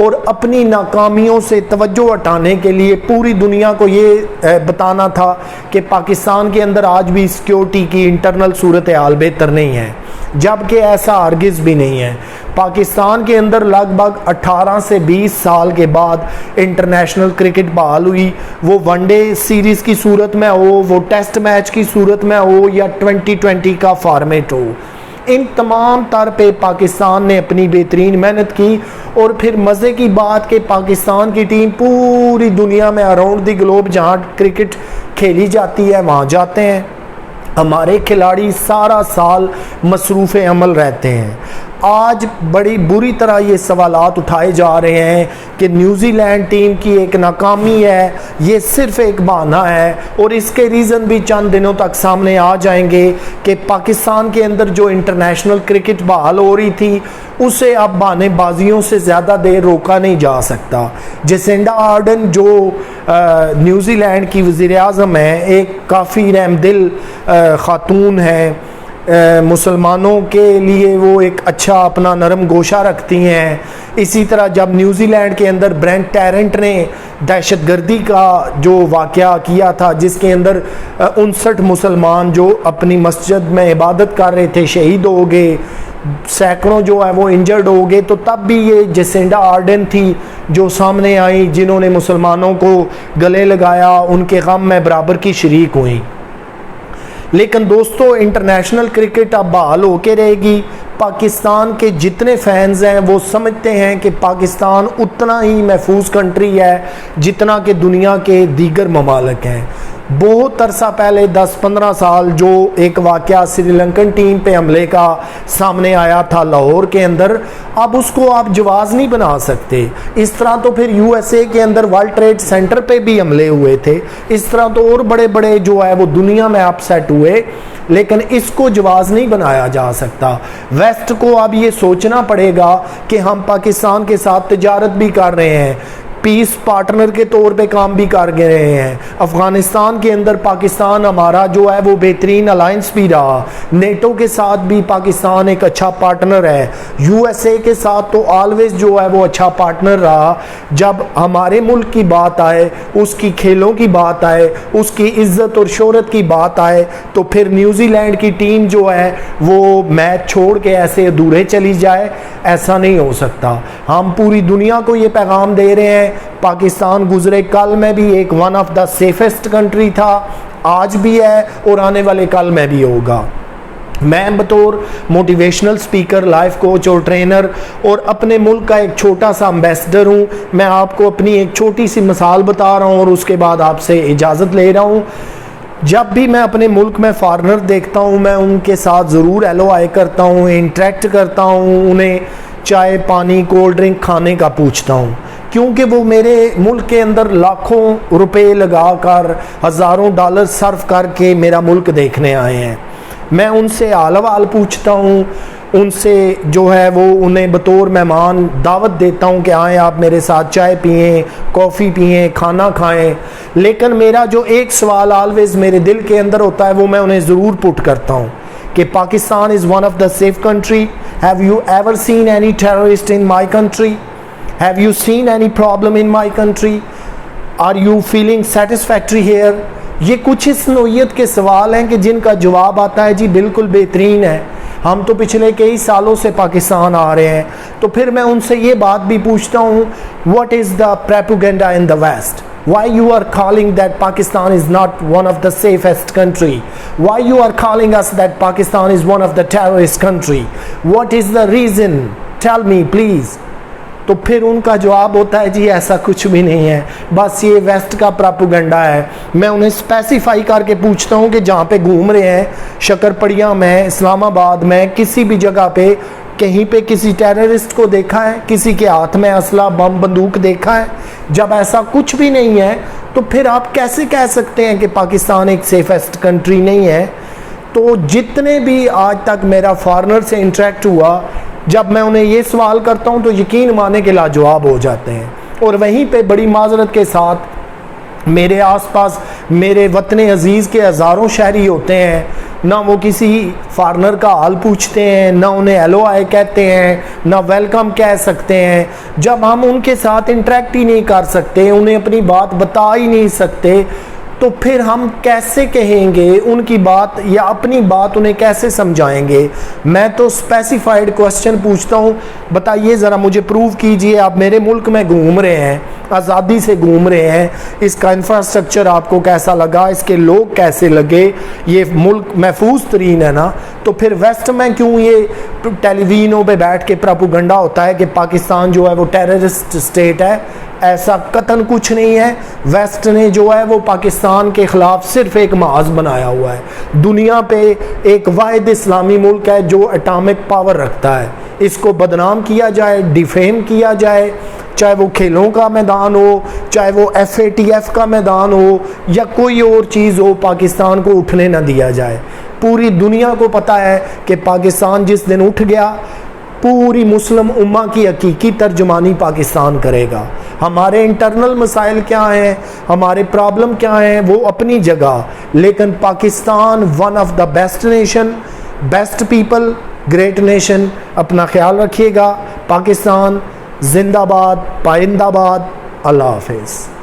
اور اپنی ناکامیوں سے توجہ ہٹانے کے لیے پوری دنیا کو یہ بتانا تھا کہ پاکستان کے اندر آج بھی سیکیورٹی کی انٹرنل صورتحال بہتر نہیں ہے، جبکہ ایسا ہرگز بھی نہیں ہے۔ پاکستان کے اندر لگ بھگ 18 سے 20 سال کے بعد انٹرنیشنل کرکٹ بحال ہوئی، وہ ون ڈے سیریز کی صورت میں ہو، وہ ٹیسٹ میچ کی صورت میں ہو یا 2020 کا فارمیٹ ہو۔ ان تمام تر پہ پاکستان نے اپنی بہترین محنت کی، اور پھر مزے کی بات کہ پاکستان کی ٹیم پوری دنیا میں اراؤنڈ دی گلوب جہاں کرکٹ کھیلی جاتی ہے وہاں جاتے ہیں۔ ہمارے کھلاڑی سارا سال مصروف عمل رہتے ہیں۔ آج بڑی بری طرح یہ سوالات اٹھائے جا رہے ہیں کہ نیوزی لینڈ ٹیم کی ایک ناکامی ہے، یہ صرف ایک بہانہ ہے، اور اس کے ریزن بھی چند دنوں تک سامنے آ جائیں گے کہ پاکستان کے اندر جو انٹرنیشنل کرکٹ بحال ہو رہی تھی اسے اب بہانے بازیوں سے زیادہ دیر روکا نہیں جا سکتا۔ جیسنڈا آرڈن جو نیوزی لینڈ کی وزیر اعظم ہے، ایک کافی رحم دل خاتون ہے، مسلمانوں کے لیے وہ ایک اچھا اپنا نرم گوشہ رکھتی ہیں۔ اسی طرح جب نیوزی لینڈ کے اندر برینٹ ٹیرنٹ نے دہشت گردی کا جو واقعہ کیا تھا جس کے اندر 59 مسلمان جو اپنی مسجد میں عبادت کر رہے تھے شہید ہو گئے، سینکڑوں جو ہے وہ انجرڈ ہو گئے، تو تب بھی یہ جیسنڈا آرڈن تھی جو سامنے آئی، جنہوں نے مسلمانوں کو گلے لگایا، ان کے غم میں برابر کی شریک ہوئیں۔ لیکن دوستو، انٹرنیشنل کرکٹ اب بحال ہو کے رہے گی۔ پاکستان کے جتنے فینز ہیں وہ سمجھتے ہیں کہ پاکستان اتنا ہی محفوظ کنٹری ہے جتنا کہ دنیا کے دیگر ممالک ہیں۔ بہت عرصہ پہلے 10-15 سال جو ایک واقعہ سری لنکن ٹیم پہ حملے کا سامنے آیا تھا لاہور کے اندر، اب اس کو آپ جواز نہیں بنا سکتے۔ اس طرح تو پھر یو ایس اے کے اندر ورلڈ ٹریڈ سینٹر پہ بھی حملے ہوئے تھے، اس طرح تو اور بڑے بڑے جو ہے وہ دنیا میں اپ سیٹ ہوئے، لیکن اس کو جواز نہیں بنایا جا سکتا۔ ویسٹ کو اب یہ سوچنا پڑے گا کہ ہم پاکستان کے ساتھ تجارت بھی کر رہے ہیں، پیس پارٹنر کے طور پہ کام بھی کر رہے ہیں۔ افغانستان کے اندر پاکستان ہمارا جو ہے وہ بہترین الائنس بھی رہا، نیٹو کے ساتھ بھی پاکستان ایک اچھا پارٹنر ہے، یو ایس اے کے ساتھ تو آلویز جو ہے وہ اچھا پارٹنر رہا۔ جب ہمارے ملک کی بات آئے، اس کی کھیلوں کی بات آئے، اس کی عزت اور شہرت کی بات آئے، تو پھر نیوزی لینڈ کی ٹیم جو ہے وہ میچ چھوڑ کے ایسے ادھورے چلی جائے، ایسا نہیں ہو سکتا۔ ہم پوری دنیا کو یہ پیغام دے رہے ہیں، پاکستان گزرے کل میں بھی ایک one of the safest country تھا، آج بھی ہے اور آنے والے کل میں بھی ہوگا۔ میں بطور موٹیویشنل سپیکر، لائف کوچ اور ٹرینر اور اپنے ملک کا ایک چھوٹا سا امبیسڈر ہوں۔ میں آپ کو اپنی ایک چھوٹی سی مثال بتا رہا ہوں اور اس کے بعد آپ سے اجازت لے رہا ہوں۔ جب بھی میں اپنے ملک میں فارنر دیکھتا ہوں، میں ان کے ساتھ ضرور ایلو آئی کرتا ہوں، انٹریکٹ کرتا ہوں، انہیں چائے پانی کولڈ ڈرنک کھانے کا پوچھتا ہوں، کیونکہ وہ میرے ملک کے اندر لاکھوں روپے لگا کر، ہزاروں ڈالر صرف کر کے میرا ملک دیکھنے آئے ہیں۔ میں ان سے حال احوال پوچھتا ہوں، ان سے جو ہے وہ انہیں بطور مہمان دعوت دیتا ہوں کہ آئیں آپ میرے ساتھ چائے پئیں، کافی پئیں، کھانا کھائیں، لیکن میرا جو ایک سوال آلویز میرے دل کے اندر ہوتا ہے وہ میں انہیں ضرور پٹ کرتا ہوں کہ Pakistan is one of the safe country. Have you ever seen any terrorist in my country? Have you seen any problem in my country? Are you feeling satisfactory here? یہ کچھ اس نوعیت کے سوال ہیں کہ جن کا جواب آتا ہے جی بالکل بہترین ہے، ہم تو پچھلے کئی سالوں سے پاکستان آ رہے ہیں۔ تو پھر میں ان سے یہ بات بھی پوچھتا ہوں، what is the propaganda in the West? Why you are calling that Pakistan is not one of the safest country? Why you are calling us that Pakistan is one of the terrorist country? What is the reason? Tell me please. تو پھر ان کا جواب ہوتا ہے جی ایسا کچھ بھی نہیں ہے، بس یہ ویسٹ کا پراپوگنڈا ہے۔ میں انہیں اسپیسیفائی کر کے پوچھتا ہوں کہ جہاں پہ گھوم رہے ہیں، شکرپڑیاں میں، اسلام آباد میں، کسی بھی جگہ پہ کہیں پہ کسی ٹیررسٹ کو دیکھا ہے، کسی کے ہاتھ میں اسلحہ بم بندوق دیکھا ہے؟ جب ایسا کچھ بھی نہیں ہے تو پھر آپ کیسے کہہ سکتے ہیں کہ پاکستان ایک سیفسٹ کنٹری نہیں ہے؟ تو جتنے بھی آج تک میرا فارنر سے انٹریکٹ ہوا، جب میں انہیں یہ سوال کرتا ہوں تو یقین مانے کے لاجواب ہو جاتے ہیں، اور وہیں پہ بڑی معذرت کے ساتھ میرے آس پاس میرے وطن عزیز کے ہزاروں شہری ہوتے ہیں، نہ وہ کسی فارنر کا حال پوچھتے ہیں، نہ انہیں ہیلو آئے کہتے ہیں، نہ ویلکم کہہ سکتے ہیں۔ جب ہم ان کے ساتھ انٹریکٹ ہی نہیں کر سکتے، انہیں اپنی بات بتا ہی نہیں سکتے، تو پھر ہم کیسے کہیں گے ان کی بات یا اپنی بات انہیں کیسے سمجھائیں گے؟ میں تو اسپیسیفائڈ کوسچن پوچھتا ہوں، بتائیے ذرا مجھے پروو کیجئے، آپ میرے ملک میں گھوم رہے ہیں، آزادی سے گھوم رہے ہیں، اس کا انفراسٹرکچر آپ کو کیسا لگا، اس کے لوگ کیسے لگے، یہ ملک محفوظ ترین ہے نا؟ تو پھر ویسٹ میں کیوں یہ ٹیلی ویژنوں پہ بیٹھ کے پراپوگنڈا ہوتا ہے کہ پاکستان جو ہے وہ ٹیررسٹ اسٹیٹ ہے؟ ایسا قطعاً کچھ نہیں ہے۔ ویسٹ نے جو ہے وہ پاکستان کے خلاف صرف ایک محاذ بنایا ہوا ہے۔ دنیا پہ ایک واحد اسلامی ملک ہے جو اٹامک پاور رکھتا ہے، اس کو بدنام کیا جائے، ڈیفیم کیا جائے، چاہے وہ کھیلوں کا میدان ہو، چاہے وہ FATF کا میدان ہو یا کوئی اور چیز ہو، پاکستان کو اٹھنے نہ دیا جائے۔ پوری دنیا کو پتہ ہے کہ پاکستان جس دن اٹھ گیا، پوری مسلم امہ کی حقیقی ترجمانی پاکستان کرے گا۔ ہمارے انٹرنل مسائل کیا ہیں، ہمارے پرابلم کیا ہیں، وہ اپنی جگہ، لیکن Pakistan one of the best nation, best people, great nation. اپنا خیال رکھیے گا۔ پاکستان زندہ باد، پائندہ باد۔ اللہ حافظ۔